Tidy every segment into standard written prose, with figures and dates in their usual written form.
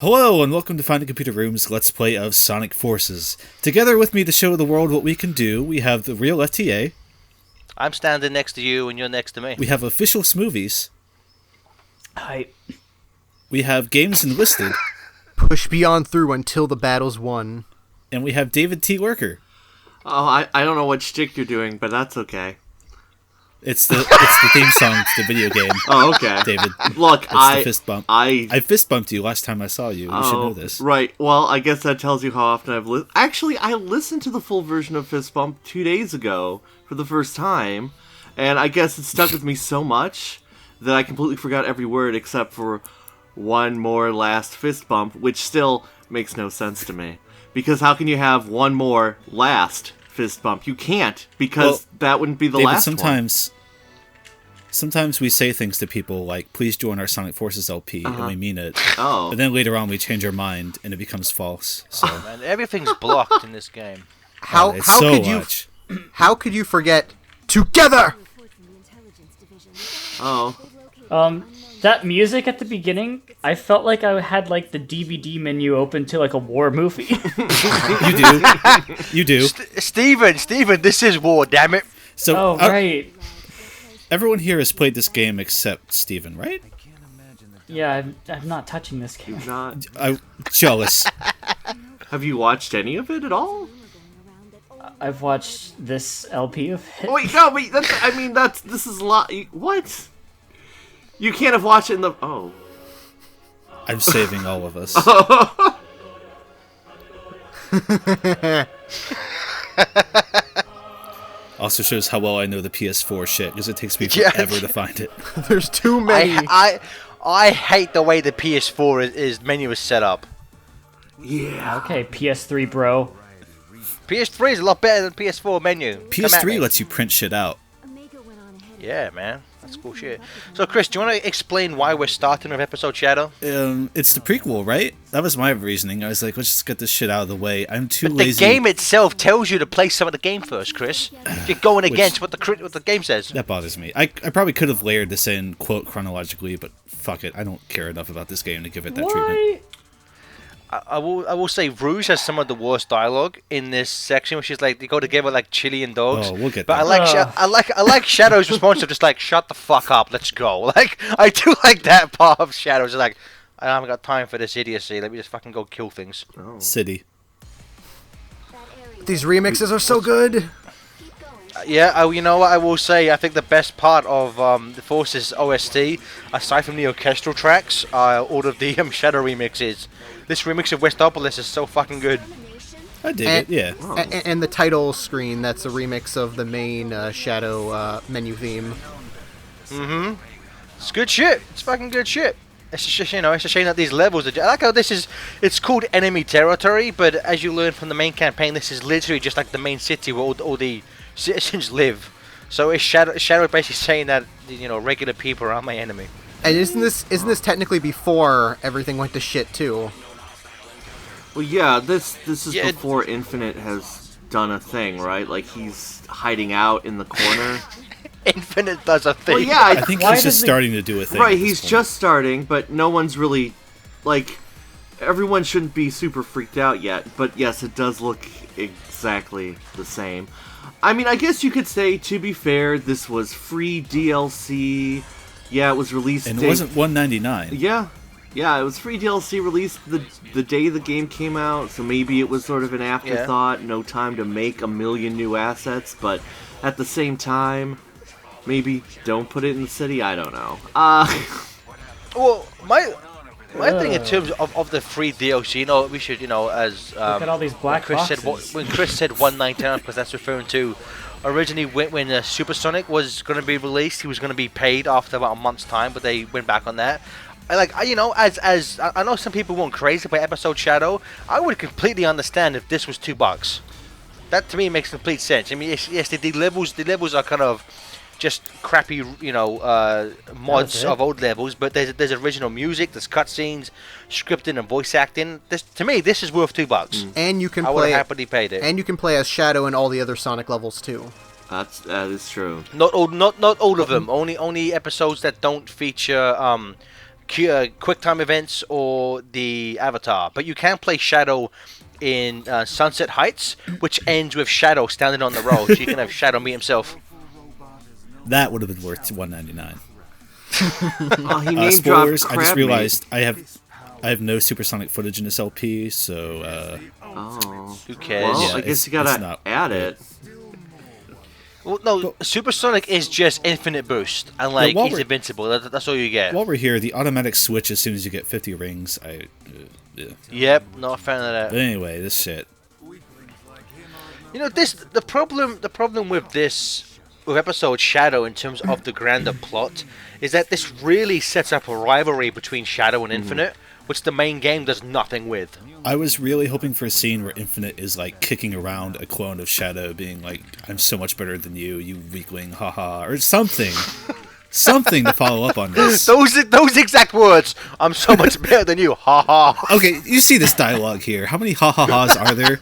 Hello and welcome to Find the Computer Room's Let's Play of Sonic Forces. Together with me to show the world what we can do, we have the real FTA. I'm standing next to you and you're next to me. We have official Smoothies. Hi. We have Games Enlisted. Push beyond through until the battle's won. And we have David T. Worker. Oh, I don't know what shtick you're doing, but that's okay. It's the theme song to the video game. Oh, okay. David. Look, It's the fist bump. I fist bumped you last time I saw you. You should know this. Right. Well, I guess that tells you how often I've listened. Actually, I listened to the full version of Fist Bump 2 days ago for the first time, and I guess it stuck with me so much that I completely forgot every word except for one more last fist bump, which still makes no sense to me. Because how can you have one more last fist bump? You can't, because that wouldn't be the David, last one. Sometimes we say things to people like, please join our Sonic Forces LP, and we mean it. Oh. But then later on we change our mind, and it becomes false. So Man, everything's blocked in this game. How it's how so could you much. how could you forget together? Oh. That music at the beginning, I felt like I had like the DVD menu open to like a war movie. You do. You do. Steven, this is war, damn it. So Oh, right. everyone here has played this game except Steven, right? Yeah, I'm not touching this game. Not. Jealous. Have you watched any of it at all? I've watched this LP of it. Wait, no, wait. This is a lot. What? You can't have watched it in the. Oh. I'm saving all of us. Also shows how well I know the PS4 shit, because it takes me forever to find it. There's too many. I hate the way the PS4 is menu is set up. Yeah. Okay, PS3 bro. PS3 is a lot better than PS4 menu. Come at PS3 me. lets you print shit out. Yeah, man. That's cool shit. So, Chris, do you want to explain why we're starting with Episode Shadow? It's the prequel, right? That was my reasoning. I was like, let's just get this shit out of the way. I'm too But lazy. the game itself tells you to play some of the game first, Chris. You're going against what the game says. That bothers me. I probably could have layered this in, quote, chronologically, but fuck it. I don't care enough about this game to give it that treatment. Why? I will say Rouge has some of the worst dialogue in this section, which is like they go together like chili and dogs. Oh, we'll get But there. I like Shadow's response of just like shut the fuck up, let's go. Like I do like that part of Shadow's like I haven't got time for this idiocy. Let me just fucking go kill things. City. These remixes are so good. Yeah, you know what I will say? I think the best part of the Forces OST, aside from the orchestral tracks, are all of the Shadow remixes. This remix of Westopolis is so fucking good. I dig it, yeah. And the title screen, that's a remix of the main Shadow menu theme. It's good shit. It's fucking good shit. It's just, it's a shame that these levels are. I like how it's called enemy territory, but as you learn from the main campaign, this is literally just like the main city where all the citizens live. So it's Shadow basically saying that regular people are my enemy. And isn't this technically before everything went to shit too? Well, yeah. This is before Infinite has done a thing, right? Like he's hiding out in the corner. Infinite does a thing. Well, yeah. I think Why he's just does it- starting to do a thing. Right. at this He's point. just starting, but no one's really like. Everyone shouldn't be super freaked out yet. But yes, it does look exactly the same. I mean, I guess you could say, to be fair, this was free DLC. Yeah, it was released. And it wasn't $1.99. Yeah, it was free DLC released the day the game came out, so maybe it was sort of an afterthought, no time to make a million new assets, but at the same time, maybe don't put it in the city, I don't know. Well, my thing in terms of the free DLC, we should, as Look at all these black Chris boxes. when Chris said $1.99, because that's referring to originally when Supersonic was going to be released, he was going to be paid after about a month's time, but they went back on that. As I know some people weren't crazy about Episode Shadow, I would completely understand if this was $2. That to me makes complete sense. I mean, yes, the levels are kind of just crappy, mods of old levels, but there's original music, there's cutscenes, scripting and voice acting. To me, this is worth $2. And you can I would play have happily paid it. And you can play as Shadow in all the other Sonic levels too. That is true. Not all of them. Only episodes that don't feature quick time events or the Avatar, but you can play Shadow in Sunset Heights, which ends with Shadow standing on the road, so you can have Shadow meet himself. That would have been worth $1.99. Oh, he name Spoilers. dropped I just Crabmeat. realized I have no Supersonic footage in this LP, so Oh. Who cares? Well, Yeah, I guess it's you gotta not add it. Well, no, Supersonic is just infinite boost, and like while he's we're- invincible. That's all you get. while we're here, the automatic switch as soon as you get 50 rings. Yeah. Yep, not a fan of that. But anyway, this shit. You know, the problem with episode Shadow in terms of the grander plot is that this really sets up a rivalry between Shadow and Infinite, which the main game does nothing with. I was really hoping for a scene where Infinite is like kicking around a clone of Shadow, being like, "I'm so much better than you weakling, haha," or something. Something to follow up on this. Those exact words. I'm so much better than you. Ha ha. Okay, you see this dialogue here. How many ha-ha-has are there?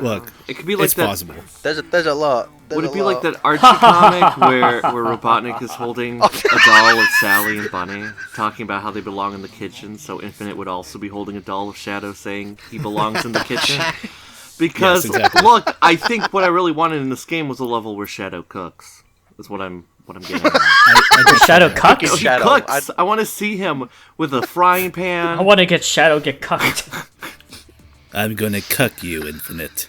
Look, It could be like it's that. possible. There's a lot. There's Would a it be lot. like that Archie comic where Robotnik is holding a doll of Sally and Bunny, talking about how they belong in the kitchen? So Infinite would also be holding a doll of Shadow, saying he belongs in the kitchen. Because Yes, exactly. look, I think what I really wanted in this game was a level where Shadow cooks. Is what I'm getting at. Shadow cucked. It's He Shadow. cooks. I want to see him with a frying pan. I want to get Shadow get cucked. I'm gonna cuck you, Infinite.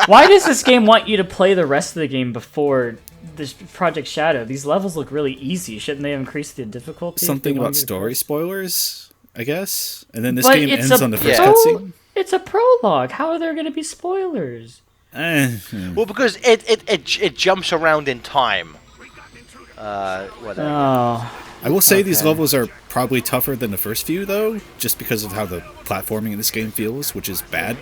Why does this game want you to play the rest of the game before this Project Shadow? These levels look really easy. Shouldn't they have increased the difficulty? if they Something want about you to story play? spoilers, I guess. And then this But game it's ends a on the first Yeah. cutscene. It's a prologue. How are there going to be spoilers? Well, because it jumps around in time. Whatever. Oh, I will say these Okay. levels are probably tougher than the first few, though, just because of how the platforming in this game feels, which is bad,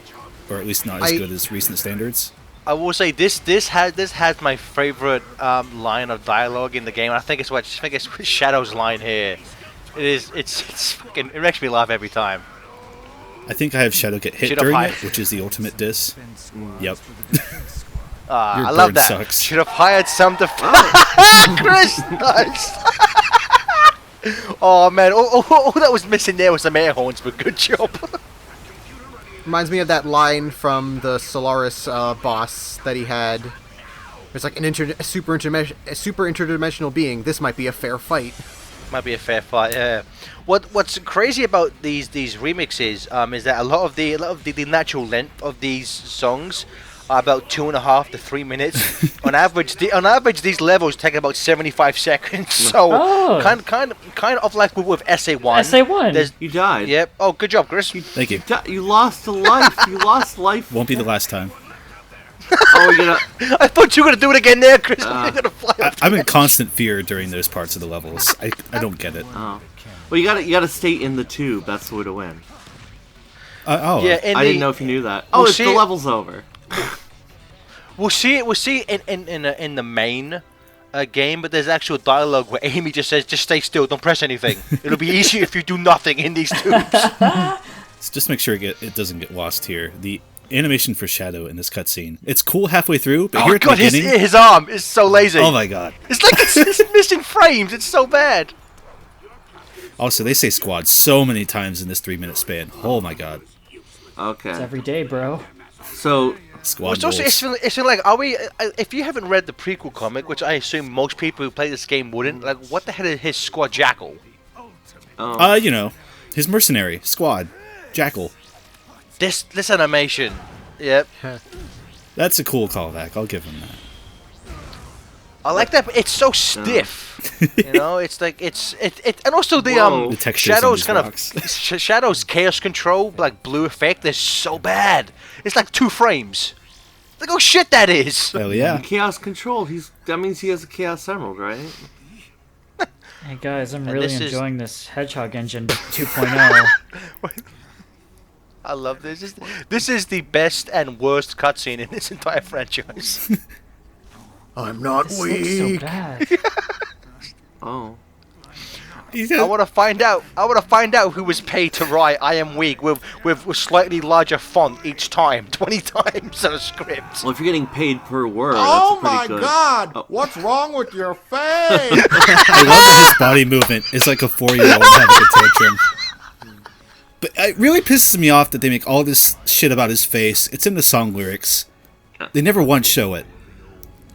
or at least not as good as recent standards. I will say this had my favorite line of dialogue in the game. I think it's Shadow's line here. It's fucking, it makes me laugh every time. I think I have Shadow get hit Should have during hired- it, which is the ultimate diss. Yep. Your I love bird that. sucks. Should have hired some to. Chris, nice. Oh man, all that was missing there was some air horns, but good job. Reminds me of that line from the Solaris boss that he had. It's like a super interdimensional being. This might be a fair fight. Might be a fair fight, yeah. What's crazy about these remixes is that a lot of the natural length of these songs are about 2.5 to 3 minutes. on average, these levels take about 75 seconds. So Oh. kind of like with SA1. SA1. There's, You died. yep. Oh, good job, Chris. Thank you. You lost a life. You lost life. Won't be the last time. Oh, you're gonna. I thought you were gonna do it again there, Chris. You're gonna fly up. I'm in constant fear during those parts of the levels. I don't get it. Well, you gotta stay in the tube. That's the way to win. Yeah, in I the, didn't know if you knew that. Oh, Well, it's the see- level's over. We'll see it in the main game, but there's actual dialogue where Amy just says, "Just stay still, don't press anything. It'll be easier if you do nothing in these tubes." So just make sure it doesn't get lost here. The animation for Shadow in this cutscene. It's cool halfway through, but here Oh at the god, beginning. his arm is so lazy. Oh my god. It's like it's missing frames. It's so bad. Also, they say squad so many times in this 3-minute span. Oh my god. Okay. It's every day, bro. So Squad It's also goals. it's like, are we? If you haven't read the prequel comic, which I assume most people who play this game wouldn't, like, what the hell is his squad Jackal? You know, his mercenary, Squad, Jackal. This animation, yep. That's a cool callback. I'll give him that. I like that, but it's so stiff. You know, it's like and also the Whoa. The textures on Shadow's these kind rocks. of Shadow's chaos control, like blue effect, is so bad. It's like 2 frames. Like, oh shit, that is. Hell yeah. Chaos Control. That means he has a Chaos Emerald, right? Hey guys, I'm And really this is- enjoying this Hedgehog Engine 2.0. I love this. This is the best and worst cutscene in this entire franchise. I'm not This looks so weak. bad. Oh. I want to find out. I want to find out who was paid to write "I am weak" with slightly larger font each time, 20 times on a script. Well, if you're getting paid per word, Oh that's pretty my good. God! Oh. What's wrong with your face? I love that his body movement is like a 4-year-old having a tantrum. But it really pisses me off that they make all this shit about his face. It's in the song lyrics. They never once show it.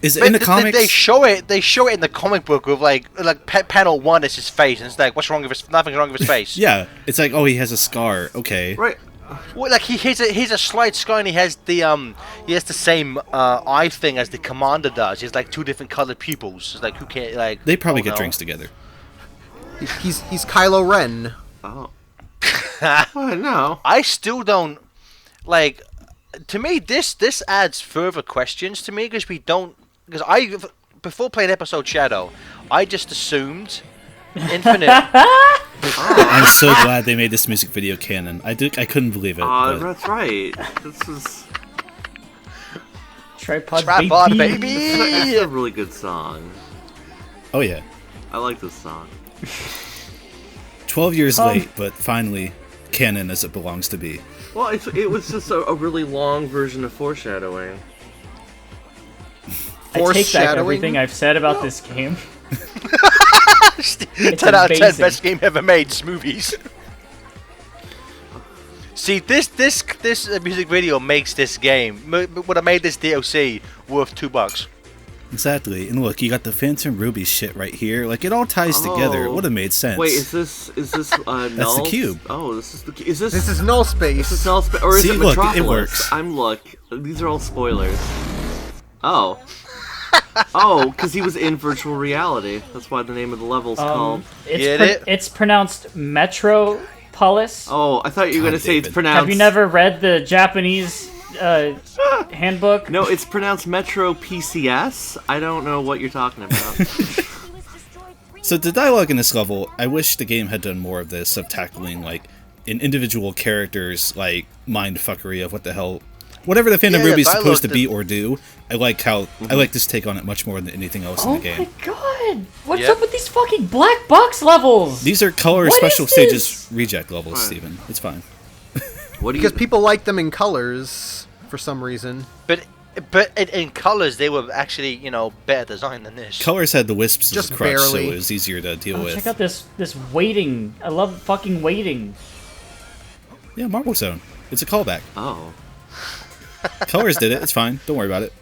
Is it in the comics? They show it. They show it in the comic book with like panel 1 is his face, and it's like, what's wrong with his? Nothing's wrong with his face. Yeah, it's like, oh, he has a scar. Okay. Right. Well, like he's a slight scar, and he has the same eye thing as the commander does. He has like 2 different colored pupils. It's like, who can't like? They probably oh, get no. drinks together. He's Kylo Ren. Oh. Well, no. I still don't like. To me, this adds further questions to me because I before playing episode Shadow, I just assumed Infinite. I'm so glad they made this music video canon. I couldn't believe it. but That's right. This is Tripod, Tripod baby. baby. it's a really good song. oh yeah, I like this song. 12 years late, but finally canon as it belongs to be. Well, it was just a really long version of foreshadowing. I take back Foreshadowing? everything I've said about this game. 10 out of 10 amazing. best game ever made. Smoothies. See, this music video makes this game would have made this DLC worth $2. Exactly. And look, you got the Phantom Ruby shit right here. Like, it all ties together. It would have made sense. Wait, is this Null? That's the cube. Oh, this is the is this This is null space. this is Null or is See, it look, it Metropolis? works. These are all spoilers. Oh. Oh, because he was in virtual reality. That's why the name of the level's called. Get it? It's pronounced Metropolis. Oh, I thought you were God, gonna say it's David. pronounced. Have you never read the Japanese handbook? No, it's pronounced Metro PCS. I don't know what you're talking about. So the dialogue in this level, I wish the game had done more of this, of tackling, like, an individual character's, like, mind fuckery of what the hell... Whatever the Phantom Yeah, Ruby is dialogue supposed to did- be or do, I like how... I like this take on it much more than anything else in Oh the game. my god! What's Yep. up with these fucking black box levels? These are color What special is this? stages reject levels, Right. Steven. It's fine. What do you? Because people like them in colors for some reason. But in colors, they were actually better designed than this. Colors had the wisps Just of the crutch, so barely. it was easier to deal Oh, with. check out this waiting. I love fucking waiting. Yeah, Marble Zone. It's a callback. Oh. Colors did it. It's fine. Don't worry about it.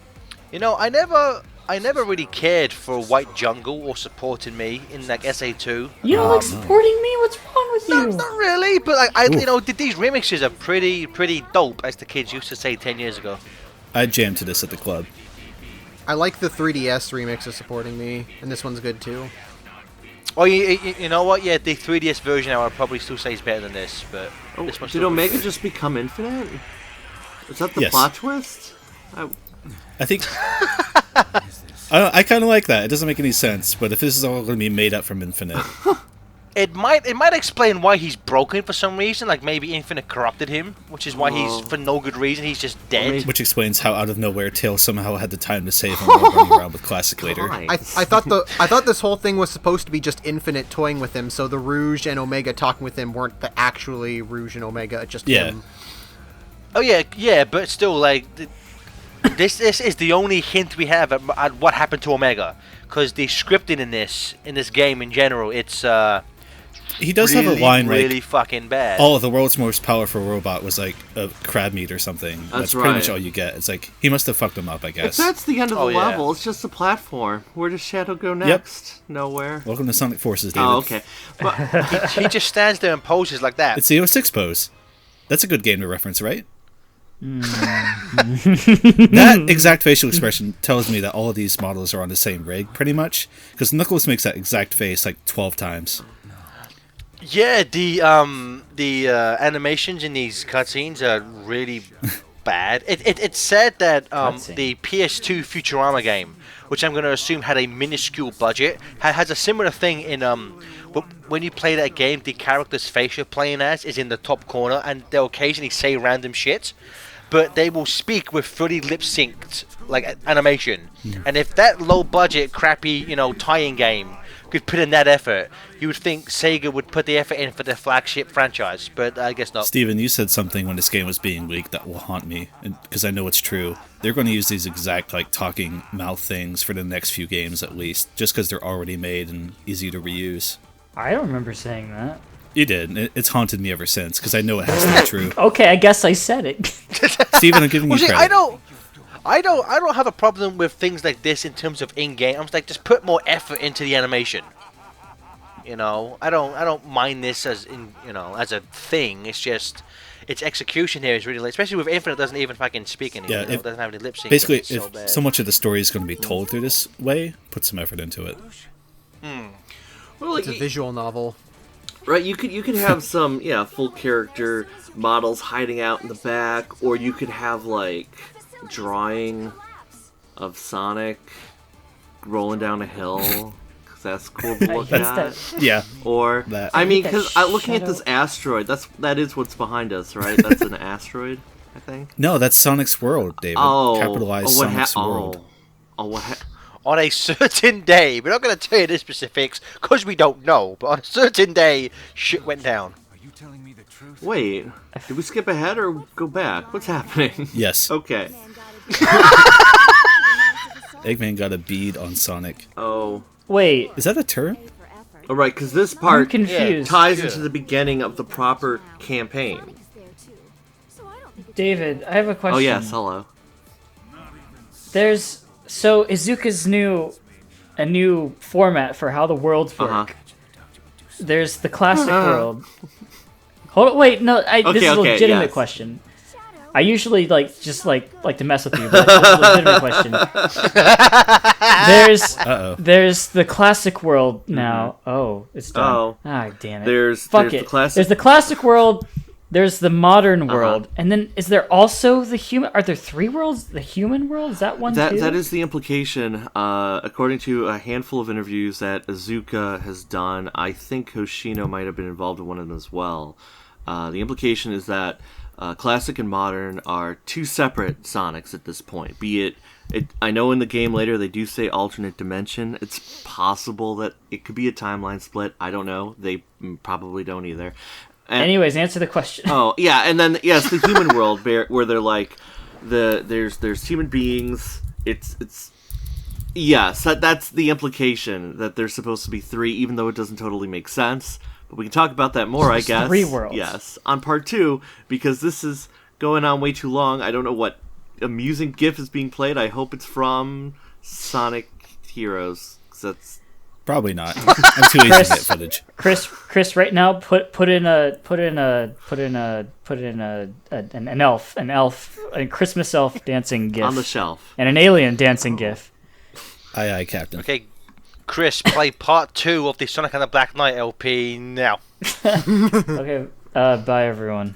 I never really cared for White Jungle or supporting me in like SA2. You don't like supporting me? What's wrong with No, you? not really, but like these remixes are pretty dope, as the kids used to say 10 years ago. I jammed to this at the club. I like the 3DS remix of Supporting Me, and this one's good too. Oh, you know what? Yeah, the 3DS version I would probably still say is better than this, but Oh, this one's did still Omega just become infinite? Is that the Yes. plot twist? I think... I kind of like that. It doesn't make any sense, but if this is all going to be made up from Infinite... It might explain why he's broken for some reason. Like maybe Infinite corrupted him, which is why he's for no good reason he's just dead. Which explains how out of nowhere Tails somehow had the time to save him while running around with Classic later. I thought this whole thing was supposed to be just Infinite toying with him, so the Rouge and Omega talking with him weren't actually Rouge and Omega, just Yeah. him. Oh yeah, but still, like this is the only hint we have at what happened to Omega, because the scripting in this game in general, it's He does really, have a line really like, fucking bad. "Oh, the world's most powerful robot was like a crab meat or something." That's pretty much right. all you get. It's like he must have fucked him up, I If guess. that's the end of the Oh, yeah. level, it's just a platform. Where does Shadow go next? Nowhere. Welcome to Sonic Forces, David. Oh, okay. But he just stands there and poses like that. It's the 06 pose. That's a good game to reference, right? That exact facial expression tells me that all of these models are on the same rig, pretty much. Because Knuckles makes that exact face like 12 times. Yeah, the animations in these cutscenes are really bad. It said that Cutscene. the PS2 Futurama game, which I'm going to assume had a minuscule budget, has a similar thing in when you play that game, the character's face you're playing as is in the top corner, and they'll occasionally say random shit, but they will speak with fully lip synced like animation. And if that low budget, crappy, tie-in game could put in that effort. You would think Sega would put the effort in for their flagship franchise, but I guess not. Steven, you said something when this game was being leaked that will haunt me, because I know it's true. They're going to use these exact talking mouth things for the next few games at least, just because they're already made and easy to reuse. I don't remember saying that. You did. It's haunted me ever since, because I know it has to be true. Okay, I guess I said it. Steven, I'm giving you See, credit. I don't have a problem with things like this in terms of in-game. I'm just put more effort into the animation. You know, I don't mind this as as a thing. It's just its execution here is really, especially with Infinite doesn't even fucking speak anymore. Yeah, it doesn't have any lip sync. Basically, it's so if bad. so much of the story is going to be told through this way, put some effort into it. Well, It's a visual novel. right, you could have some full character models hiding out in the back, or you could have drawing of Sonic rolling down a hill, because that's cool to look That's at. that. Yeah. Or That. I mean, that because looking at this shadow. asteroid, that is what's behind us, right? That's an asteroid, I think. No, that's Sonic's World, David. Capitalize what Sonic's World. On a certain day, we're not going to tell you the specifics because we don't know. But on a certain day, shit went down. Are you telling me the truth? Wait, did we skip ahead or go back? What's happening? Yes. Okay. Eggman got a bead on Sonic. Oh. Wait, Is that a turret? All right, because this I'm part confused. ties into the beginning of the proper campaign. David, I have a question. Oh yes, hello. There's Izuka's a new format for how the worlds work. Uh-huh. There's the classic world. Hold on, wait, no, this is a Okay, legitimate yes. question. I usually like to mess with you, but it's a legitimate question. There's the classic world now. Oh, it's done. Oh. Ah, damn it. There's Fuck the it. classic- There's the classic world. There's the modern world, and then is there also the human? Are there 3 worlds? The human world, is that one too? That is the implication, according to a handful of interviews that Azuka has done. I think Hoshino might have been involved in one of them as well. The implication is that classic and modern are 2 separate Sonics at this point. Be it, I know in the game later they do say alternate dimension. It's possible that it could be a timeline split. I don't know. They probably don't either. Anyways, answer the question. Oh yeah, and then yes, the human world where they're there's human beings. It's yes, that's the implication that there's supposed to be 3, even though it doesn't totally make sense. But we can talk about that more, I There's guess. 3 worlds. Yes, on part 2, because this is going on way too long. I don't know what amusing GIF is being played. I hope it's from Sonic Heroes, 'cause that's Probably not. I'm too lazy to get footage. Chris, right now put in an elf, a Christmas elf dancing gif, on the shelf. and an alien dancing gif. Aye, Captain. Okay, Chris, play part 2 of the Sonic and the Black Knight LP now. Okay, bye everyone.